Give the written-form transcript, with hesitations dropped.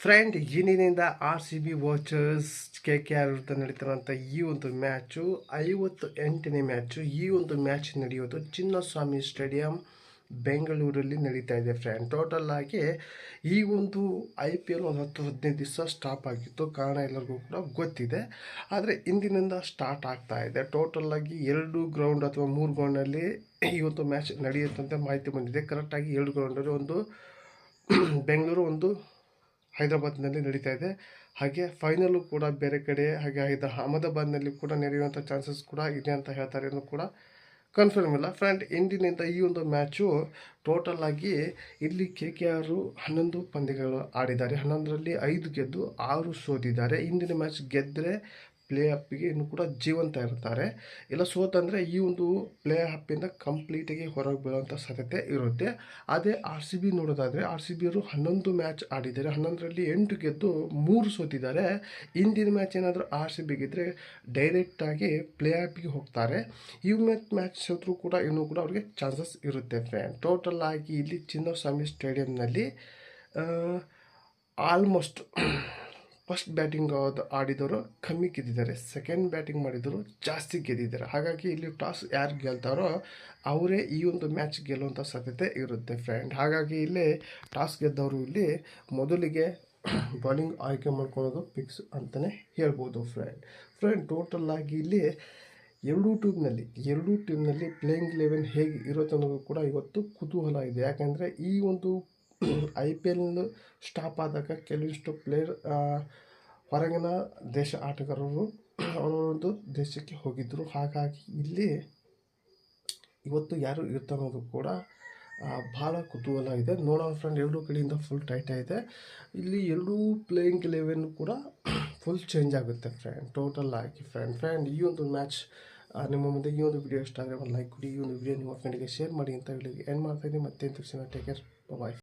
Friend ಇಂದಿನಿಂದ RCB watchers KKR ವಿರುದ್ಧ ನಡೀತಿರುವಂಥ ಈ ಒಂದು ಮ್ಯಾಚು 58ನೇ ಮ್ಯಾಚು. ಈ ಒಂದು ಮ್ಯಾಚ್ ನಡೆಯೋದು ಚಿನ್ನಸ್ವಾಮಿ ಸ್ಟೇಡಿಯಂ ಬೆಂಗಳೂರಲ್ಲಿ ನಡೀತಾ ಇದೆ ಫ್ರೆಂಡ್. ಟೋಟಲ್ ಆಗಿ ಈ ಒಂದು IPL ಒಂದು 10-15 ದಿವಸ ಸ್ಟಾಪ್ ಆಗಿತ್ತು, ಕಾರಣ ಎಲ್ಲರಿಗೂ ಕೂಡ ಗೊತ್ತಿದೆ. ಆದರೆ ಇಂದಿನಿಂದ ಸ್ಟಾರ್ಟ್ ಆಗ್ತಾ ಇದೆ. ಟೋಟಲ್ ಆಗಿ 2 ಗ್ರೌಂಡ್ ಅಥವಾ 3 ಗ್ರೌಂಡಲ್ಲಿ ಈ ಒಂದು ಮ್ಯಾಚ್ ನಡೆಯುತ್ತಂತೆ ಮಾಹಿತಿ ಬಂದಿದೆ. ಕರೆಕ್ಟಾಗಿ 2 ಗ್ರೌಂಡಲ್ಲಿ, ಒಂದು ಬೆಂಗಳೂರು, ಒಂದು ಹೈದರಾಬಾದ್ನಲ್ಲಿ ನಡೀತಾ ಇದೆ. ಹಾಗೆ ಫೈನಲ್ಲು ಕೂಡ ಬೇರೆ ಕಡೆ, ಹಾಗೆ ಅಹಮದಾಬಾದ್ನಲ್ಲಿ ಕೂಡ ನಡೆಯುವಂಥ ಚಾನ್ಸಸ್ ಕೂಡ ಇದೆ ಅಂತ ಹೇಳ್ತಾರೆ, ಇನ್ನೂ ಕೂಡ ಕನ್ಫರ್ಮ್ ಇಲ್ಲ ಫ್ರೆಂಡ್. ಇಂದಿನಿಂದ ಈ ಒಂದು ಮ್ಯಾಚು ಟೋಟಲ್ ಆಗಿ ಇಲ್ಲಿ KKR 11 ಪಂದ್ಯಗಳು ಆಡಿದ್ದಾರೆ. 11ರಲ್ಲಿ 5 ಗೆದ್ದು 6 ಸೋತಿದ್ದಾರೆ. ಇಂದಿನ ಮ್ಯಾಚ್ ಗೆದ್ದರೆ ಪ್ಲೇ ಆಫ್ಗೆ ಇನ್ನೂ ಕೂಡ ಜೀವಂತ ಇರ್ತಾರೆ. ಇಲ್ಲ ಸೋತಂದರೆ ಈ ಒಂದು ಪ್ಲೇ ಆಫಿಂದ ಕಂಪ್ಲೀಟಾಗಿ ಹೊರಗೆ ಬೀಳುವಂಥ ಸಾಧ್ಯತೆ ಇರುತ್ತೆ. ಅದೇ RCB ನೋಡೋದಾದರೆ, RCB ಅವರು 11 ಮ್ಯಾಚ್ ಆಡಿದ್ದಾರೆ. 11ರಲ್ಲಿ 8 ಗೆದ್ದು 3 ಸೋತಿದ್ದಾರೆ. ಇಂದಿನ ಮ್ಯಾಚ್ ಏನಾದರೂ RCB ಗೆದ್ದರೆ ಡೈರೆಕ್ಟಾಗಿ ಪ್ಲೇ ಆಫ್ಗೆ ಹೋಗ್ತಾರೆ. ಈ ಮ್ಯಾಚ್ ಸೋತರೂ ಕೂಡ ಇನ್ನೂ ಕೂಡ ಅವ್ರಿಗೆ ಚಾನ್ಸಸ್ ಇರುತ್ತೆ ಫ್ರೆಂಡ್. ಟೋಟಲ್ ಆಗಿ ಇಲ್ಲಿ ಚಿನ್ನಸ್ವಾಮಿ ಸ್ಟೇಡಿಯಂನಲ್ಲಿ ಆಲ್ಮೋಸ್ಟ್ ಫಸ್ಟ್ ಬ್ಯಾಟಿಂಗ್ ಆಡಿದವರು ಕಮ್ಮಿ ಗೆದ್ದಿದ್ದಾರೆ, ಸೆಕೆಂಡ್ ಬ್ಯಾಟಿಂಗ್ ಮಾಡಿದವರು ಜಾಸ್ತಿ ಗೆದ್ದಿದ್ದಾರೆ. ಹಾಗಾಗಿ ಇಲ್ಲಿ ಟಾಸ್ ಯಾರು ಗೆಲ್ತಾರೋ ಅವರೇ ಈ ಒಂದು ಮ್ಯಾಚ್ ಗೆಲ್ಲುವಂಥ ಸಾಧ್ಯತೆ ಇರುತ್ತೆ ಫ್ರೆಂಡ್. ಹಾಗಾಗಿ ಇಲ್ಲಿ ಟಾಸ್ ಗೆದ್ದವರು ಇಲ್ಲಿ ಮೊದಲಿಗೆ ಬಾಲಿಂಗ್ ಆಯ್ಕೆ ಮಾಡ್ಕೊಳ್ಳೋದು ಫಿಕ್ಸ್ ಅಂತಲೇ ಹೇಳ್ಬೋದು ಫ್ರೆಂಡ್. ಟೋಟಲ್ ಆಗಿ ಇಲ್ಲಿ ಎರಡೂ ಟೀಮ್ನಲ್ಲಿ ಪ್ಲೇಯಿಂಗ್ 11 ಹೇಗೆ ಇರುತ್ತೆ ಅನ್ನೋದು ಕೂಡ ಇವತ್ತು ಕುತೂಹಲ ಇದೆ. ಯಾಕೆಂದರೆ ಈ ಒಂದು IPL ಸ್ಟಾಪ್ ಆದಾಗ ಕೆಲವಿಷ್ಟು ಪ್ಲೇಯರ್ ಹೊರಗಿನ ದೇಶ ಆಟಗಾರರು ಅವರೊಂದು ದೇಶಕ್ಕೆ ಹೋಗಿದ್ದರು. ಹಾಗಾಗಿ ಇಲ್ಲಿ ಇವತ್ತು ಯಾರು ಇರ್ತಾರೆ ಅನ್ನೋದು ಕೂಡ ಭಾಳ ಕುತೂಹಲ ಇದೆ. ನೋಡೋಣ ಫ್ರೆಂಡ್. ಎರಡೂ ಕಡೆಯಿಂದ ಫುಲ್ ಟೈಟ್ ಇದೆ. ಇಲ್ಲಿ ಎರಡೂ ಪ್ಲೇಯಿಂಗ್ 11 ಕೂಡ ಫುಲ್ ಚೇಂಜ್ ಆಗುತ್ತೆ ಫ್ರೆಂಡ್. ಟೋಟಲ್ ಆಗಿ ಫ್ರೆಂಡ್ ಈ ಒಂದು ಮ್ಯಾಚ್ ನಿಮ್ಮ ಮುಂದೆ ಈ ಒಂದು ವಿಡಿಯೋ ಇಷ್ಟ ಆದರೆ ಒಂದು ಲೈಕ್ ಕೊಡಿ. ಈ ಒಂದು ವಿಡಿಯೋ ನಿಮ್ಮ ಫ್ರೆಂಡಿಗೆ ಶೇರ್ ಮಾಡಿ ಅಂತ ಹೇಳಿ ಎಂಡ್ ಮಾಡ್ತಾಯಿದ್ದೀನಿ. ಮತ್ತೆ ತಕ್ಷಣ ಟೇಕ್ ಕೇರ್, ಬಾಯ್.